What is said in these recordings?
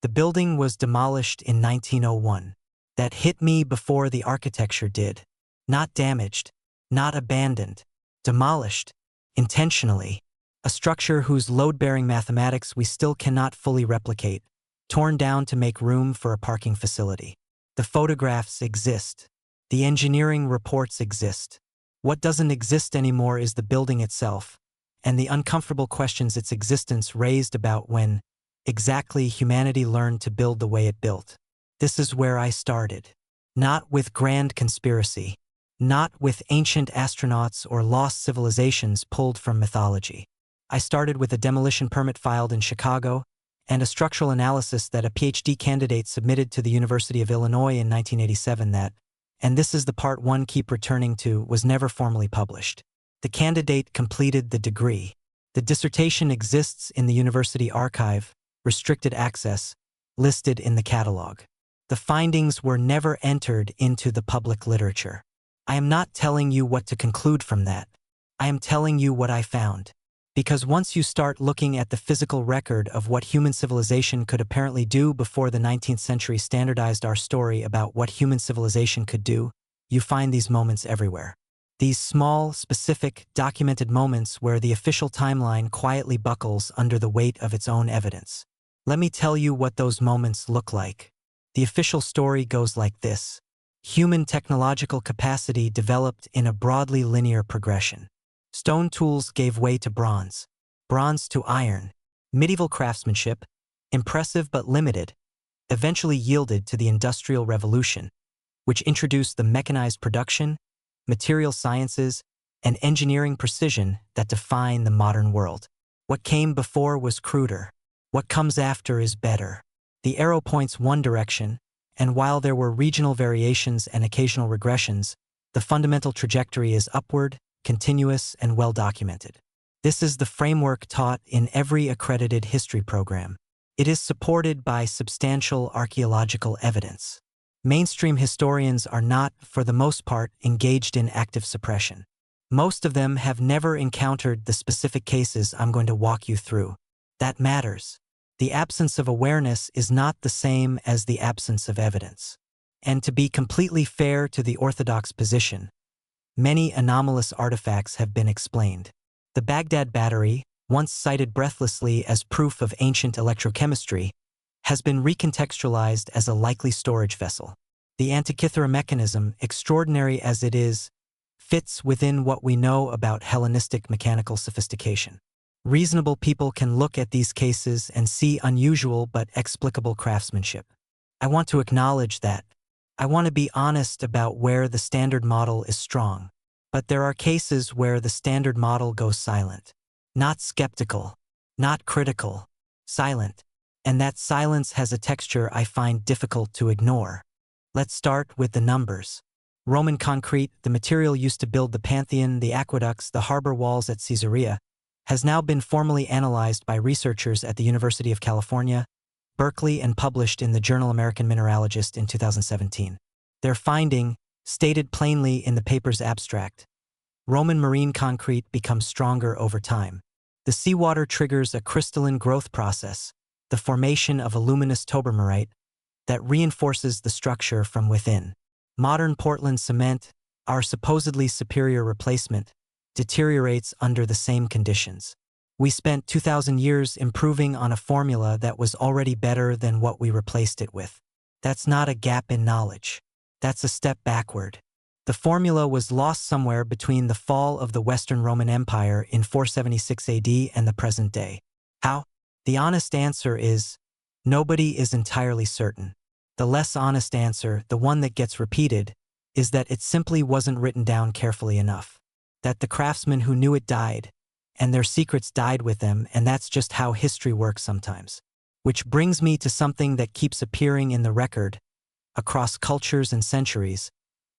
The building was demolished in 1901. That hit me before the architecture did. Not damaged, not abandoned, demolished, intentionally. A structure whose load-bearing mathematics we still cannot fully replicate, torn down to make room for a parking facility. The photographs exist. The engineering reports exist. What doesn't exist anymore is the building itself, and the uncomfortable questions its existence raised about when exactly humanity learned to build the way it built. This is where I started. Not with grand conspiracy, not with ancient astronauts or lost civilizations pulled from mythology. I started with a demolition permit filed in Chicago and a structural analysis that a PhD candidate submitted to the University of Illinois in 1987 that, and this is the part one keep returning to, was never formally published. The candidate completed the degree. The dissertation exists in the university archive, restricted access, listed in the catalog. The findings were never entered into the public literature. I am not telling you what to conclude from that. I am telling you what I found. Because once you start looking at the physical record of what human civilization could apparently do before the 19th century standardized our story about what human civilization could do, you find these moments everywhere. These small, specific, documented moments where the official timeline quietly buckles under the weight of its own evidence. Let me tell you what those moments look like. The official story goes like this. Human technological capacity developed in a broadly linear progression. Stone tools gave way to bronze, bronze to iron. Medieval craftsmanship, impressive but limited, eventually yielded to the Industrial Revolution, which introduced the mechanized production, material sciences, and engineering precision that define the modern world. What came before was cruder. What comes after is better. The arrow points one direction, and while there were regional variations and occasional regressions, the fundamental trajectory is upward, continuous, and well-documented. This is the framework taught in every accredited history program. It is supported by substantial archaeological evidence. Mainstream historians are not, for the most part, engaged in active suppression. Most of them have never encountered the specific cases I'm going to walk you through. That matters. The absence of awareness is not the same as the absence of evidence. And to be completely fair to the orthodox position, many anomalous artifacts have been explained. The Baghdad battery, once cited breathlessly as proof of ancient electrochemistry, has been recontextualized as a likely storage vessel. The Antikythera mechanism, extraordinary as it is, fits within what we know about Hellenistic mechanical sophistication. Reasonable people can look at these cases and see unusual but explicable craftsmanship. I want to acknowledge that. I want to be honest about where the standard model is strong. But there are cases where the standard model goes silent. Not skeptical, not critical, silent. And that silence has a texture I find difficult to ignore. Let's start with the numbers. Roman concrete, the material used to build the Pantheon, the aqueducts, the harbor walls at Caesarea, has now been formally analyzed by researchers at the University of California, Berkeley, and published in the journal American Mineralogist in 2017. Their finding, stated plainly in the paper's abstract, Roman marine concrete becomes stronger over time. The seawater triggers a crystalline growth process, the formation of a luminous tobermarite, that reinforces the structure from within. Modern Portland cement, our supposedly superior replacement, deteriorates under the same conditions. We spent 2,000 years improving on a formula that was already better than what we replaced it with. That's not a gap in knowledge. That's a step backward. The formula was lost somewhere between the fall of the Western Roman Empire in 476 AD and the present day. How? The honest answer is, nobody is entirely certain. The less honest answer, the one that gets repeated, is that it simply wasn't written down carefully enough. That the craftsmen who knew it died, and their secrets died with them, and that's just how history works sometimes. Which brings me to something that keeps appearing in the record, across cultures and centuries,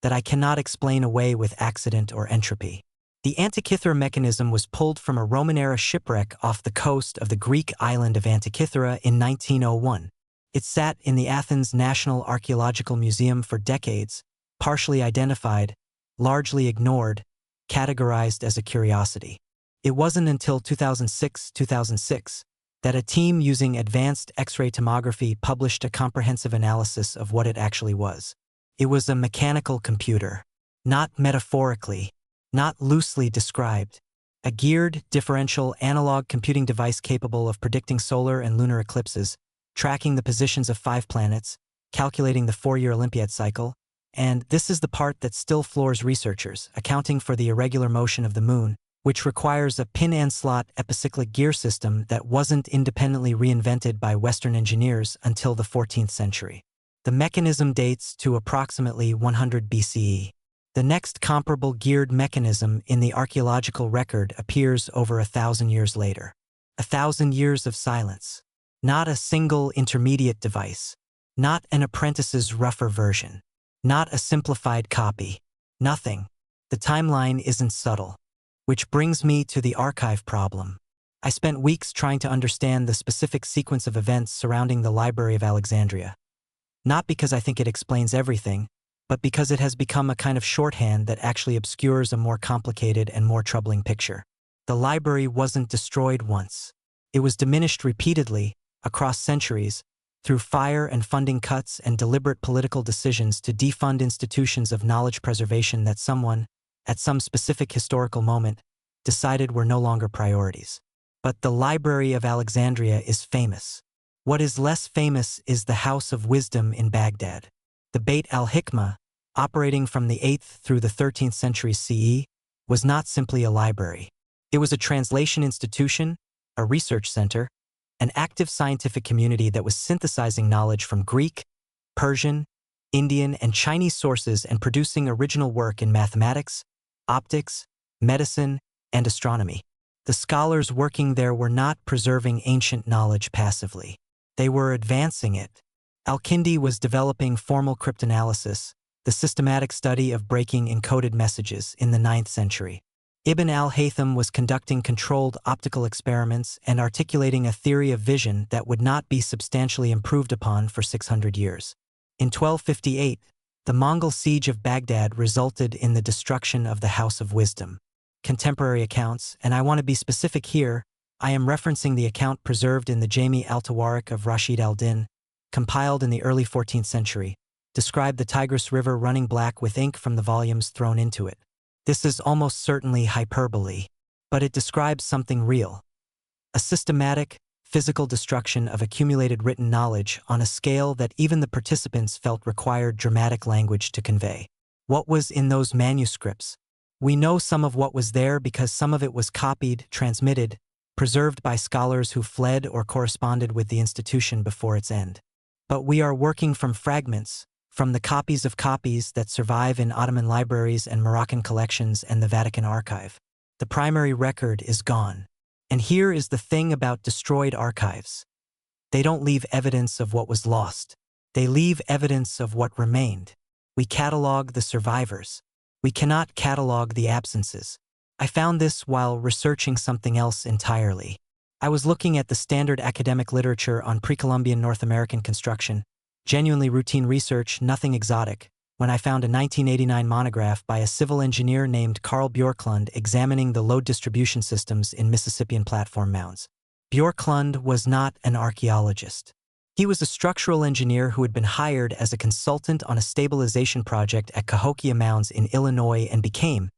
that I cannot explain away with accident or entropy. The Antikythera mechanism was pulled from a Roman-era shipwreck off the coast of the Greek island of Antikythera in 1901. It sat in the Athens National Archaeological Museum for decades, partially identified, largely ignored, categorized as a curiosity. It wasn't until 2006, that a team using advanced X-ray tomography published a comprehensive analysis of what it actually was. It was a mechanical computer. Not metaphorically, not loosely described. A geared, differential, analog computing device capable of predicting solar and lunar eclipses, tracking the positions of 5 planets, calculating the 4-year Olympiad cycle, and this is the part that still floors researchers, accounting for the irregular motion of the moon, which requires a pin-and-slot epicyclic gear system that wasn't independently reinvented by Western engineers until the 14th century. The mechanism dates to approximately 100 BCE. The next comparable geared mechanism in the archaeological record appears over 1,000 years later. 1,000 years of silence. Not a single intermediate device. Not an apprentice's rougher version. Not a simplified copy. Nothing. The timeline isn't subtle. Which brings me to the archive problem. I spent weeks trying to understand the specific sequence of events surrounding the Library of Alexandria. Not because I think it explains everything, but because it has become a kind of shorthand that actually obscures a more complicated and more troubling picture. The library wasn't destroyed once. It was diminished repeatedly, across centuries, through fire and funding cuts and deliberate political decisions to defund institutions of knowledge preservation that someone, at some specific historical moment, decided were no longer priorities. But the Library of Alexandria is famous. What is less famous is the House of Wisdom in Baghdad. The Beit al-Hikmah, operating from the 8th through the 13th centuries CE, was not simply a library. It was a translation institution, a research center, an active scientific community that was synthesizing knowledge from Greek, Persian, Indian, and Chinese sources and producing original work in mathematics, optics, medicine, and astronomy. The scholars working there were not preserving ancient knowledge passively. They were advancing it. Al-Kindi was developing formal cryptanalysis, the systematic study of breaking encoded messages, in the 9th century. Ibn al-Haytham was conducting controlled optical experiments and articulating a theory of vision that would not be substantially improved upon for 600 years. In 1258, the Mongol siege of Baghdad resulted in the destruction of the House of Wisdom. Contemporary accounts, and I want to be specific here, I am referencing the account preserved in the Jami al-Tawarik of Rashid al-Din, compiled in the early 14th century, describe the Tigris River running black with ink from the volumes thrown into it. This is almost certainly hyperbole, but it describes something real. A systematic, physical destruction of accumulated written knowledge on a scale that even the participants felt required dramatic language to convey. What was in those manuscripts? We know some of what was there because some of it was copied, transmitted, preserved by scholars who fled or corresponded with the institution before its end. But we are working from fragments, from the copies of copies that survive in Ottoman libraries and Moroccan collections and the Vatican archive. The primary record is gone. And here is the thing about destroyed archives. They don't leave evidence of what was lost. They leave evidence of what remained. We catalog the survivors. We cannot catalog the absences. I found this while researching something else entirely. I was looking at the standard academic literature on pre-Columbian North American construction, genuinely routine research, nothing exotic, when I found a 1989 monograph by a civil engineer named Carl Bjorklund examining the load distribution systems in Mississippian platform mounds. Bjorklund was not an archaeologist. He was a structural engineer who had been hired as a consultant on a stabilization project at Cahokia Mounds in Illinois and became,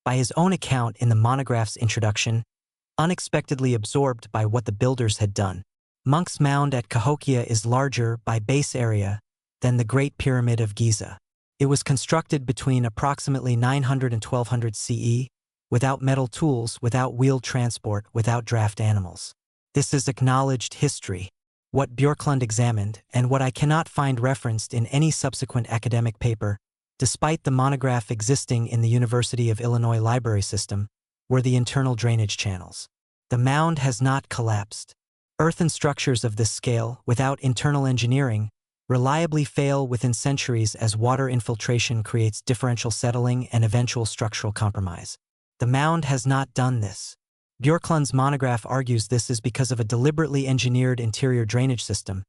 by his own account in the monograph's introduction, unexpectedly absorbed by what the builders had done. Monk's Mound at Cahokia is larger by base area than the Great Pyramid of Giza. It was constructed between approximately 900 and 1200 CE, without metal tools, without wheeled transport, without draft animals. This is acknowledged history. What Bjorklund examined, and what I cannot find referenced in any subsequent academic paper, despite the monograph existing in the University of Illinois library system, were the internal drainage channels. The mound has not collapsed. Earthen structures of this scale, without internal engineering, reliably fail within centuries as water infiltration creates differential settling and eventual structural compromise. The mound has not done this. Bjorklund's monograph argues this is because of a deliberately engineered interior drainage system,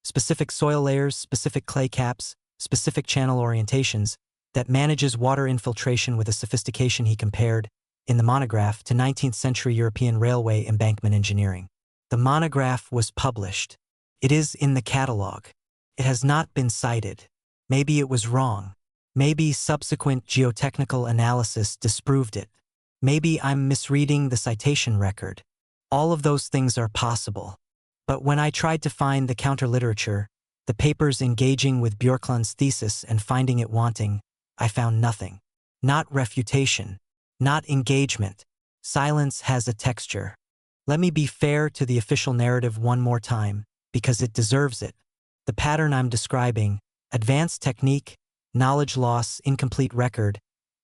specific soil layers, specific clay caps, specific channel orientations, that manages water infiltration with a sophistication he compared, in the monograph, to 19th century European railway embankment engineering. The monograph was published. It is in the catalog. It has not been cited. Maybe it was wrong. Maybe subsequent geotechnical analysis disproved it. Maybe I'm misreading the citation record. All of those things are possible. But when I tried to find the counter-literature, the papers engaging with Björklund's thesis and finding it wanting, I found nothing. Not refutation. Not engagement. Silence has a texture. Let me be fair to the official narrative one more time, because it deserves it. The pattern I'm describing, advanced technique, knowledge loss, incomplete record,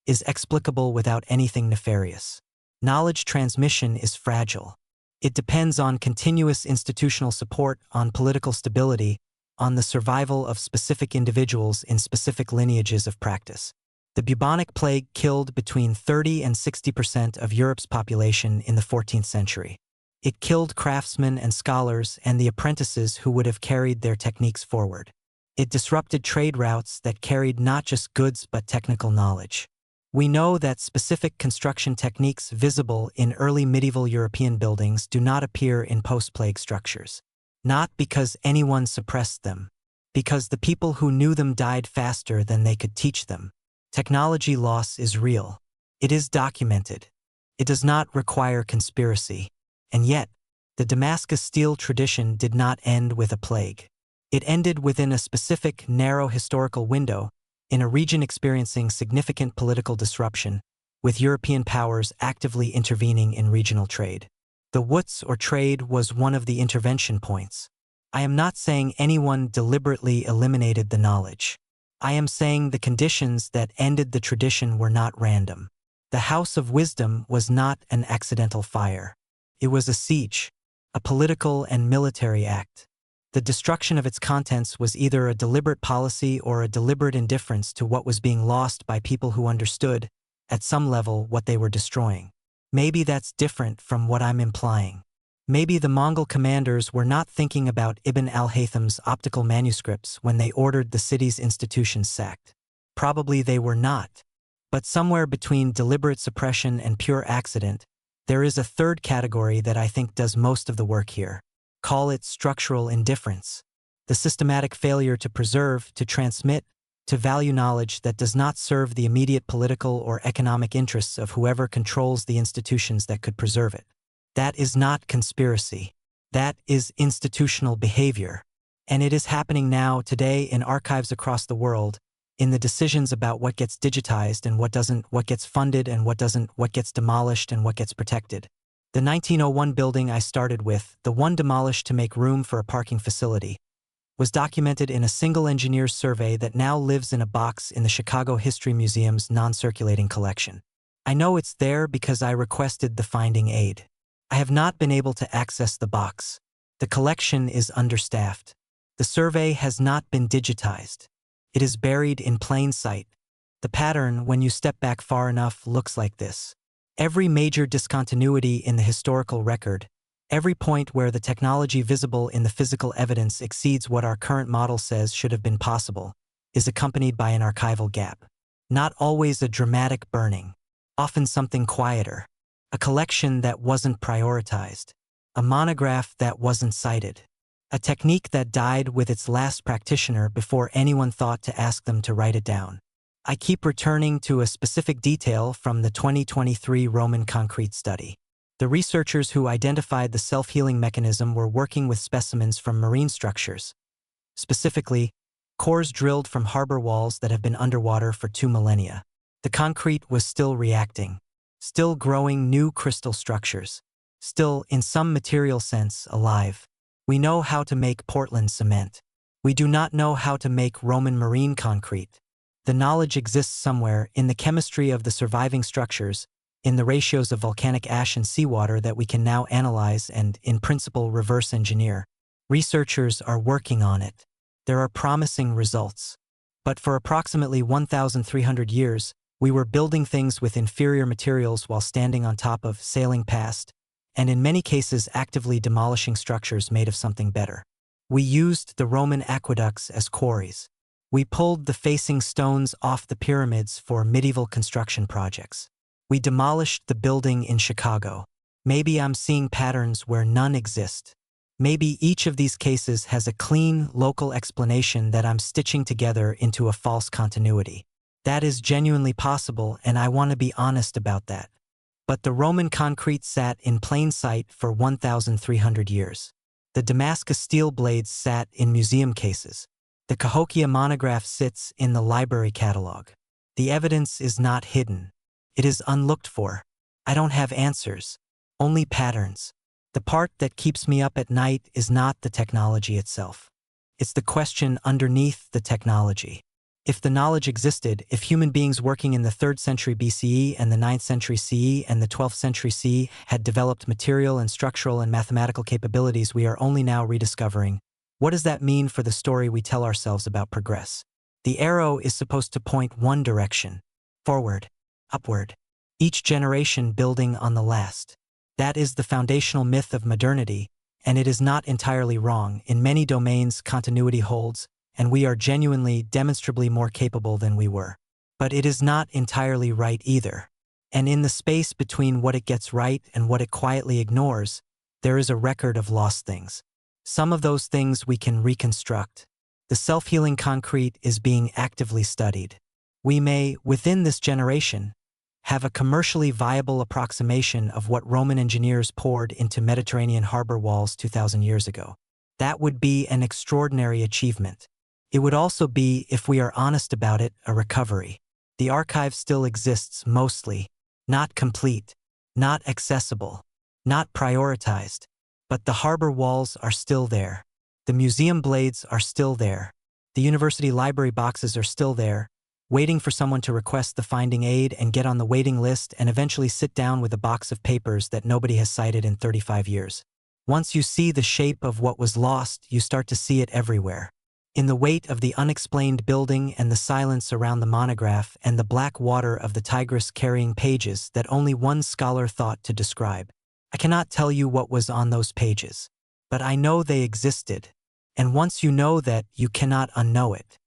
is explicable without anything nefarious. Knowledge transmission is fragile. It depends on continuous institutional support, on political stability, on the survival of specific individuals in specific lineages of practice. The bubonic plague killed between 30 and 60% of Europe's population in the 14th century. It killed craftsmen and scholars and the apprentices who would have carried their techniques forward. It disrupted trade routes that carried not just goods but technical knowledge. We know that specific construction techniques visible in early medieval European buildings do not appear in post-plague structures. Not because anyone suppressed them, because the people who knew them died faster than they could teach them. Technology loss is real. It is documented. It does not require conspiracy. And yet, the Damascus steel tradition did not end with a plague. It ended within a specific, narrow historical window, in a region experiencing significant political disruption, with European powers actively intervening in regional trade. The Wutz or trade was one of the intervention points. I am not saying anyone deliberately eliminated the knowledge. I am saying the conditions that ended the tradition were not random. The House of Wisdom was not an accidental fire. It was a siege, a political and military act. The destruction of its contents was either a deliberate policy or a deliberate indifference to what was being lost by people who understood, at some level, what they were destroying. Maybe that's different from what I'm implying. Maybe the Mongol commanders were not thinking about Ibn al-Haytham's optical manuscripts when they ordered the city's institutions sacked. Probably they were not. But somewhere between deliberate suppression and pure accident, there is a third category that I think does most of the work here. Call it structural indifference. The systematic failure to preserve, to transmit, to value knowledge that does not serve the immediate political or economic interests of whoever controls the institutions that could preserve it. That is not conspiracy. That is institutional behavior. And it is happening now, today, in archives across the world, in the decisions about what gets digitized and what doesn't, what gets funded and what doesn't, what gets demolished and what gets protected. The 1901 building I started with, the one demolished to make room for a parking facility, was documented in a single engineer's survey that now lives in a box in the Chicago History Museum's non-circulating collection. I know it's there because I requested the finding aid. I have not been able to access the box. The collection is understaffed. The survey has not been digitized. It is buried in plain sight. The pattern, when you step back far enough, looks like this. Every major discontinuity in the historical record, every point where the technology visible in the physical evidence exceeds what our current model says should have been possible, is accompanied by an archival gap. Not always a dramatic burning, often something quieter. A collection that wasn't prioritized. A monograph that wasn't cited. A technique that died with its last practitioner before anyone thought to ask them to write it down. I keep returning to a specific detail from the 2023 Roman concrete study. The researchers who identified the self-healing mechanism were working with specimens from marine structures. Specifically, cores drilled from harbor walls that have been underwater for 2 millennia. The concrete was still reacting. Still growing new crystal structures. Still, in some material sense, alive. We know how to make Portland cement. We do not know how to make Roman marine concrete. The knowledge exists somewhere in the chemistry of the surviving structures, in the ratios of volcanic ash and seawater that we can now analyze and, in principle, reverse engineer. Researchers are working on it. There are promising results. But for approximately 1,300 years, we were building things with inferior materials while standing on top of, sailing past, and in many cases actively demolishing structures made of something better. We used the Roman aqueducts as quarries. We pulled the facing stones off the pyramids for medieval construction projects. We demolished the building in Chicago. Maybe I'm seeing patterns where none exist. Maybe each of these cases has a clean, local explanation that I'm stitching together into a false continuity. That is genuinely possible, and I want to be honest about that. But the Roman concrete sat in plain sight for 1,300 years. The Damascus steel blades sat in museum cases. The Cahokia monograph sits in the library catalog. The evidence is not hidden. It is unlooked for. I don't have answers, only patterns. The part that keeps me up at night is not the technology itself. It's the question underneath the technology. If the knowledge existed, if human beings working in the 3rd century BCE and the 9th century CE and the 12th century CE had developed material and structural and mathematical capabilities we are only now rediscovering, what does that mean for the story we tell ourselves about progress? The arrow is supposed to point one direction, forward, upward, each generation building on the last. That is the foundational myth of modernity, and it is not entirely wrong. In many domains, continuity holds, and we are genuinely, demonstrably more capable than we were. But it is not entirely right either. And in the space between what it gets right and what it quietly ignores, there is a record of lost things. Some of those things we can reconstruct. The self-healing concrete is being actively studied. We may, within this generation, have a commercially viable approximation of what Roman engineers poured into Mediterranean harbor walls 2,000 years ago. That would be an extraordinary achievement. It would also be, if we are honest about it, a recovery. The archive still exists mostly, not complete, not accessible, not prioritized, but the harbor walls are still there. The museum blades are still there. The university library boxes are still there, waiting for someone to request the finding aid and get on the waiting list and eventually sit down with a box of papers that nobody has cited in 35 years. Once you see the shape of what was lost, you start to see it everywhere. In the weight of the unexplained building and the silence around the monograph and the black water of the Tigris carrying pages that only one scholar thought to describe. I cannot tell you what was on those pages, but I know they existed. And once you know that, you cannot unknow it.